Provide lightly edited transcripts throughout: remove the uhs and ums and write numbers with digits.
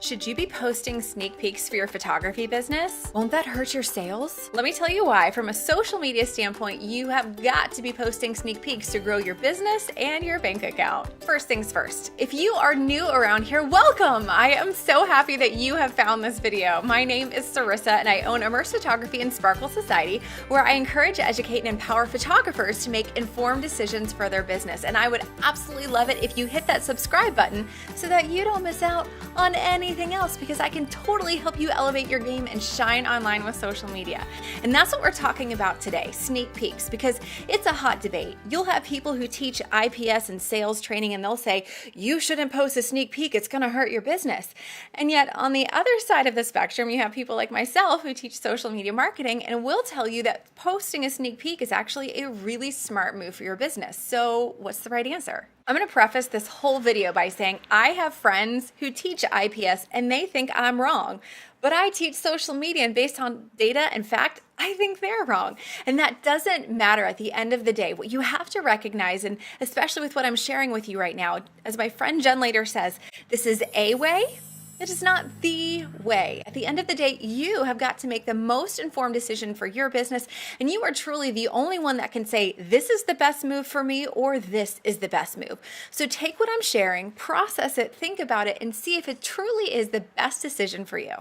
Should you be posting sneak peeks for your photography business? Won't that hurt your sales? Let me tell you why. From a social media standpoint, you have got to be posting sneak peeks to grow your business and your bank account. First things first, if you are new around here, welcome! I am so happy that you have found this video. My name is Cyrissa and I own Immerse Photography and Sparkle Society, where I encourage, educate, and empower photographers to make informed decisions for their business. And I would absolutely love it if you hit that subscribe button so that you don't miss out on anything else, because I can totally help you elevate your game and shine online with social media. And that's what we're talking about today, sneak peeks, because it's a hot debate. You'll have people who teach IPS and sales training and they'll say, you shouldn't post a sneak peek, it's gonna hurt your business. And yet on the other side of the spectrum, you have people like myself who teach social media marketing and will tell you that posting a sneak peek is actually a really smart move for your business. So what's the right answer? I'm going to preface this whole video by saying I have friends who teach IPS and they think I'm wrong, but I teach social media, and based on data and fact, I think they're wrong. And that doesn't matter at the end of the day. What you have to recognize, and especially with what I'm sharing with you right now, as my friend Jen later says, this is a way. It is not the way. At the end of the day, you have got to make the most informed decision for your business, and you are truly the only one that can say, this is the best move for me, or this is the best move. So take what I'm sharing, process it, think about it, and see if it truly is the best decision for you.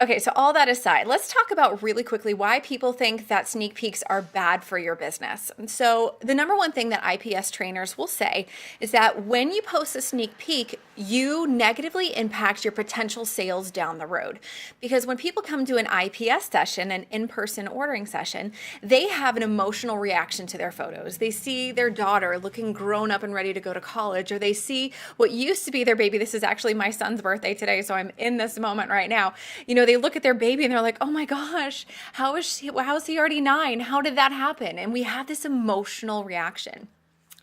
Okay, so all that aside, let's talk about really quickly why people think that sneak peeks are bad for your business. And so the number one thing that IPS trainers will say is that when you post a sneak peek, you negatively impact your potential sales down the road. Because when people come to an IPS session, an in-person ordering session, they have an emotional reaction to their photos. They see their daughter looking grown up and ready to go to college, or they see what used to be their baby. This is actually my son's birthday today, so I'm in this moment right now. You know, they look at their baby and they're like, oh my gosh, how is he already 9? How did that happen? And we have this emotional reaction.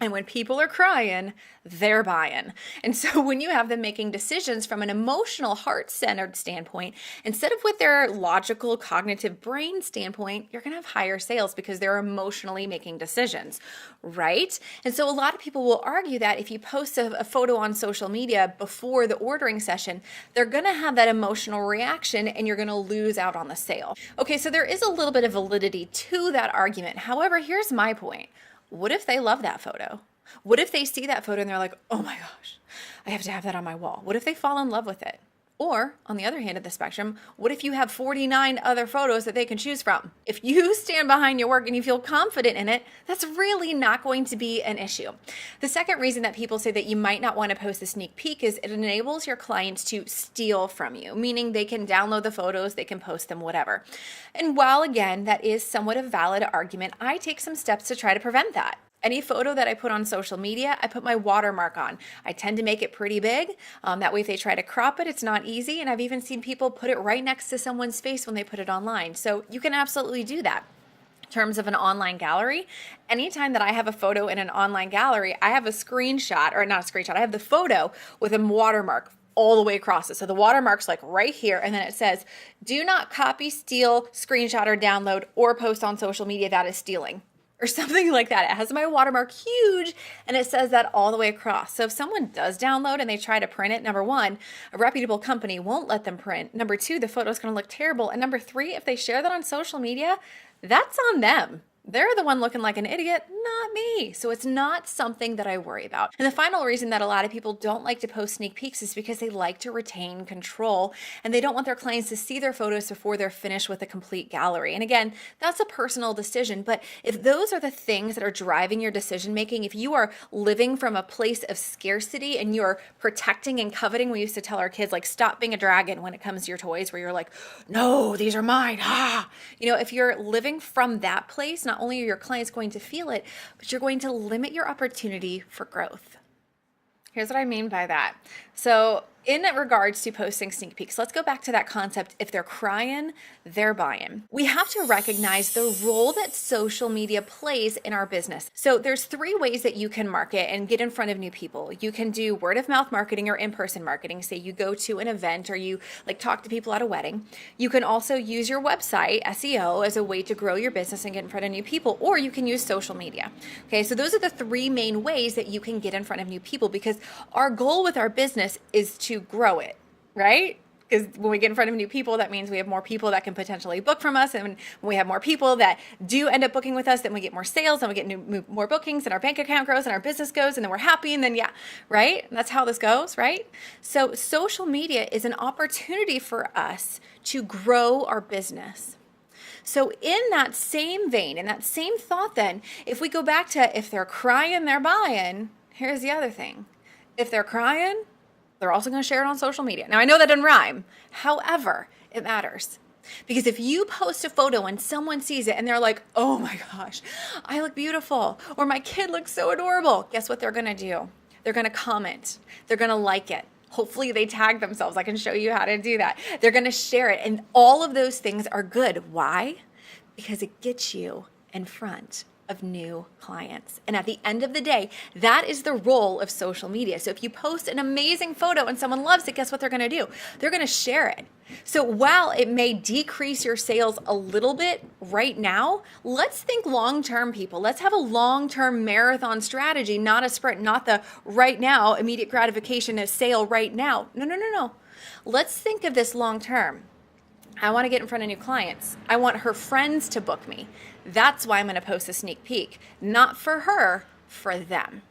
And when people are crying, they're buying. And so when you have them making decisions from an emotional, heart-centered standpoint, instead of with their logical, cognitive brain standpoint, you're going to have higher sales because they're emotionally making decisions, right? And so a lot of people will argue that if you post a photo on social media before the ordering session, they're going to have that emotional reaction and you're going to lose out on the sale. Okay, so there is a little bit of validity to that argument. However, here's my point. What if they love that photo? What if they see that photo and they're like, oh my gosh, I have to have that on my wall? What if they fall in love with it? Or on the other hand of the spectrum, what if you have 49 other photos that they can choose from? If you stand behind your work and you feel confident in it, that's really not going to be an issue. The second reason that people say that you might not want to post a sneak peek is it enables your clients to steal from you, meaning they can download the photos, they can post them, whatever. And while again, that is somewhat a valid argument, I take some steps to try to prevent that. Any photo that I put on social media, I put my watermark on. I tend to make it pretty big. That way if they try to crop it, it's not easy. And I've even seen people put it right next to someone's face when they put it online. So you can absolutely do that. In terms of an online gallery, anytime that I have a photo in an online gallery, I have a screenshot, or not a screenshot, I have the photo with a watermark all the way across it. So the watermark's like right here, and then it says, do not copy, steal, screenshot, or download, or post on social media, that is stealing. Or something like that. It has my watermark huge and it says that all the way across. So if someone does download and they try to print it, number one, a reputable company won't let them print. Number two, the photo's gonna look terrible. And number three, if they share that on social media, that's on them. They're the one looking like an idiot, not me. So it's not something that I worry about. And the final reason that a lot of people don't like to post sneak peeks is because they like to retain control and they don't want their clients to see their photos before they're finished with a complete gallery. And again, that's a personal decision. But if those are the things that are driving your decision making, if you are living from a place of scarcity and you're protecting and coveting, we used to tell our kids, like, stop being a dragon when it comes to your toys, where you're like, no, these are mine. Ah. You know, if you're living from that place, not only are your clients going to feel it, but you're going to limit your opportunity for growth. Here's what I mean by that. So in regards to posting sneak peeks, let's go back to that concept. If they're crying, they're buying. We have to recognize the role that social media plays in our business. So there's 3 ways that you can market and get in front of new people. You can do word of mouth marketing or in-person marketing. Say you go to an event or you talk to people at a wedding. You can also use your website, SEO, as a way to grow your business and get in front of new people, or you can use social media. Okay, so those are the 3 main ways that you can get in front of new people, because our goal with our business is to grow it, right? Because when we get in front of new people, that means we have more people that can potentially book from us. And when we have more people that do end up booking with us, then we get more sales and we get more bookings and our bank account grows and our business goes and then we're happy. And then, yeah, right? That's how this goes, right? So social media is an opportunity for us to grow our business. So in that same vein, in that same thought then, if we go back to if they're crying, they're buying, here's the other thing. If they're crying, they're also going to share it on social media. Now, I know that doesn't rhyme. However, it matters. Because if you post a photo and someone sees it and they're like, oh my gosh, I look beautiful, or my kid looks so adorable, guess what they're going to do? They're going to comment. They're going to like it. Hopefully they tag themselves. I can show you how to do that. They're going to share it. And all of those things are good. Why? Because it gets you in front of new clients. And at the end of the day, that is the role of social media. So if you post an amazing photo and someone loves it, guess what they're going to do? They're going to share it. So while it may decrease your sales a little bit right now, let's think long-term, people. Let's have a long-term marathon strategy, not a sprint, not the right now, immediate gratification, a sale right now. No. Let's think of this long-term. I want to get in front of new clients. I want her friends to book me. That's why I'm going to post a sneak peek. Not for her, for them.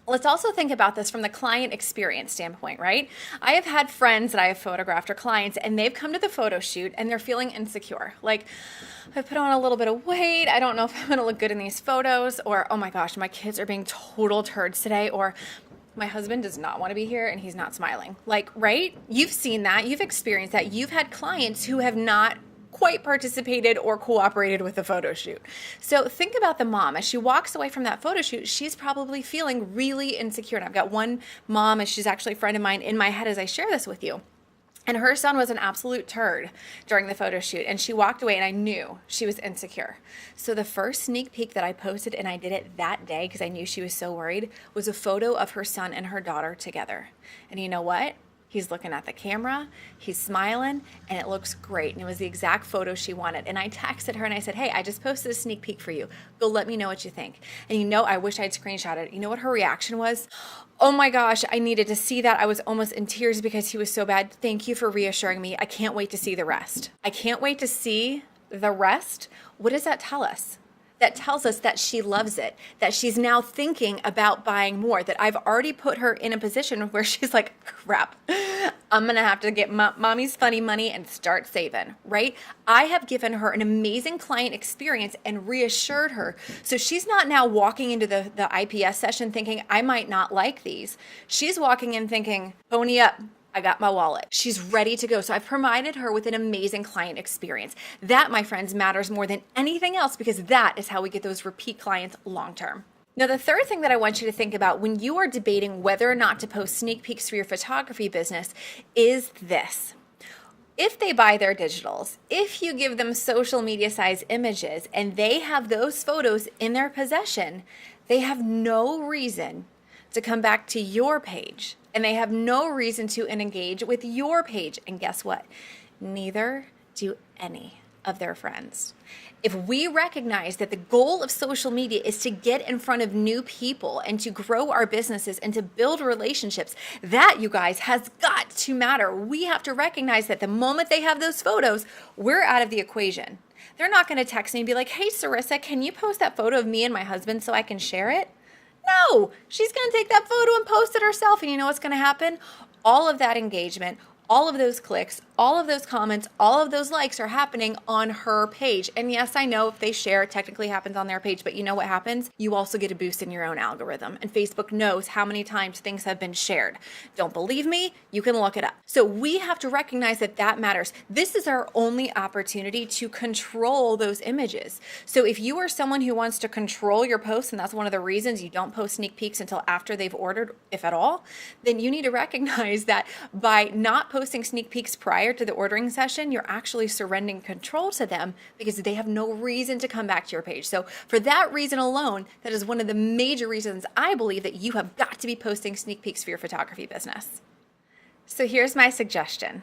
Let's also think about this from the client experience standpoint, right? I have had friends that I have photographed or clients, and they've come to the photo shoot and they're feeling insecure. Like, I put on a little bit of weight. I don't know if I'm going to look good in these photos, or, oh my gosh, my kids are being total turds today, or my husband does not want to be here and he's not smiling. Like, right? You've seen that. You've experienced that. You've had clients who have not quite participated or cooperated with the photo shoot. So think about the mom. As she walks away from that photo shoot, she's probably feeling really insecure. And I've got one mom, and she's actually a friend of mine in my head as I share this with you. And her son was an absolute turd during the photo shoot. And she walked away and I knew she was insecure. So the first sneak peek that I posted, and I did it that day because I knew she was so worried, was a photo of her son and her daughter together. And you know what? He's looking at the camera, he's smiling, and it looks great. And it was the exact photo she wanted. And I texted her and I said, hey, I just posted a sneak peek for you. Go let me know what you think. And you know, I wish I'd screenshotted it. You know what her reaction was? Oh my gosh, I needed to see that. I was almost in tears because he was so bad. Thank you for reassuring me. I can't wait to see the rest. I can't wait to see the rest. What does that tell us? That tells us that she loves it, that she's now thinking about buying more, that I've already put her in a position where she's like, crap, I'm going to have to get mommy's funny money and start saving, right? I have given her an amazing client experience and reassured her. So she's not now walking into the IPS session thinking, I might not like these. She's walking in thinking, pony up. I got my wallet. She's ready to go. So I've provided her with an amazing client experience. That, my friends, matters more than anything else because that is how we get those repeat clients long term. Now, the third thing that I want you to think about when you are debating whether or not to post sneak peeks for your photography business is this. If they buy their digitals, if you give them social media size images and they have those photos in their possession, they have no reason to come back to your page. And they have no reason to engage with your page. And guess what? Neither do any of their friends. If we recognize that the goal of social media is to get in front of new people and to grow our businesses and to build relationships, that, you guys, has got to matter. We have to recognize that the moment they have those photos, we're out of the equation. They're not going to text me and be like, hey, Cyrissa, can you post that photo of me and my husband so I can share it? No, she's going to take that photo and post it herself. And you know what's going to happen? All of that engagement, all of those clicks, all of those comments, all of those likes are happening on her page. And yes, I know if they share, it technically happens on their page, but you know what happens? You also get a boost in your own algorithm. And Facebook knows how many times things have been shared. Don't believe me? You can look it up. So we have to recognize that that matters. This is our only opportunity to control those images. So if you are someone who wants to control your posts, and that's one of the reasons you don't post sneak peeks until after they've ordered, if at all, then you need to recognize that by not posting sneak peeks prior to the ordering session, you're actually surrendering control to them because they have no reason to come back to your page. So for that reason alone, that is one of the major reasons I believe that you have got to be posting sneak peeks for your photography business. So here's my suggestion.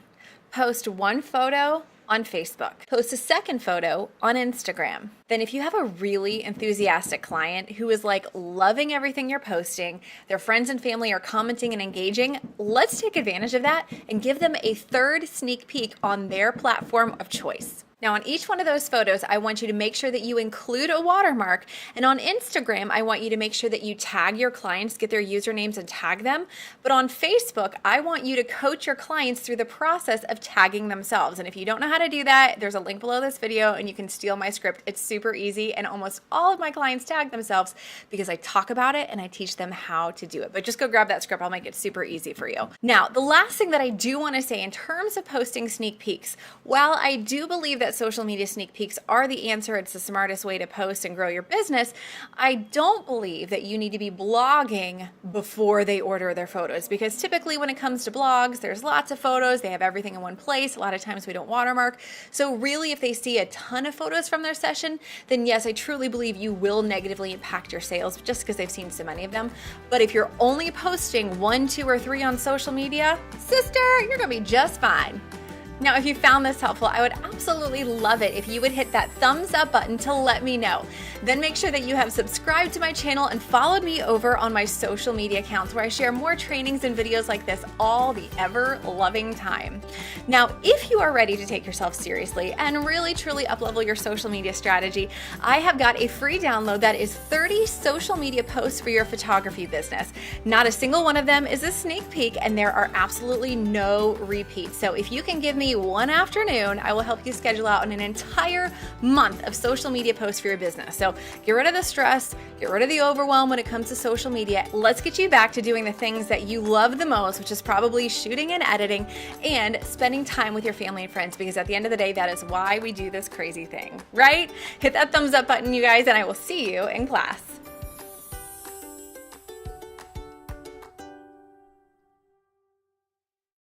Post one photo on Facebook. Post a second photo on Instagram. Then if you have a really enthusiastic client who is like loving everything you're posting, their friends and family are commenting and engaging, let's take advantage of that and give them a third sneak peek on their platform of choice. Now on each one of those photos, I want you to make sure that you include a watermark. And on Instagram, I want you to make sure that you tag your clients, get their usernames and tag them. But on Facebook, I want you to coach your clients through the process of tagging themselves. And if you don't know how to do that, there's a link below this video and you can steal my script. It's super easy. And almost all of my clients tag themselves because I talk about it and I teach them how to do it. But just go grab that script. I'll make it super easy for you. Now, the last thing that I do want to say in terms of posting sneak peeks, while I do believe that social media sneak peeks are the answer, it's the smartest way to post and grow your business, I don't believe that you need to be blogging before they order their photos, because typically when it comes to blogs, there's lots of photos, they have everything in one place. A lot of times we don't watermark. So really, if they see a ton of photos from their session, then yes, I truly believe you will negatively impact your sales just because they've seen so many of them. But if you're only posting 1, 2, or 3 on social media, sister, you're gonna be just fine. Now, if you found this helpful, I would absolutely love it if you would hit that thumbs up button to let me know. Then make sure that you have subscribed to my channel and followed me over on my social media accounts where I share more trainings and videos like this all the ever-loving time. Now, if you are ready to take yourself seriously and really truly up-level your social media strategy, I have got a free download that is 30 social media posts for your photography business. Not a single one of them is a sneak peek, and there are absolutely no repeats. So if you can give me one afternoon, I will help you schedule out an entire month of social media posts for your business. So get rid of the stress, get rid of the overwhelm when it comes to social media. Let's get you back to doing the things that you love the most, which is probably shooting and editing and spending time with your family and friends, because at the end of the day, that is why we do this crazy thing, right? Hit that thumbs up button, you guys, and I will see you in class.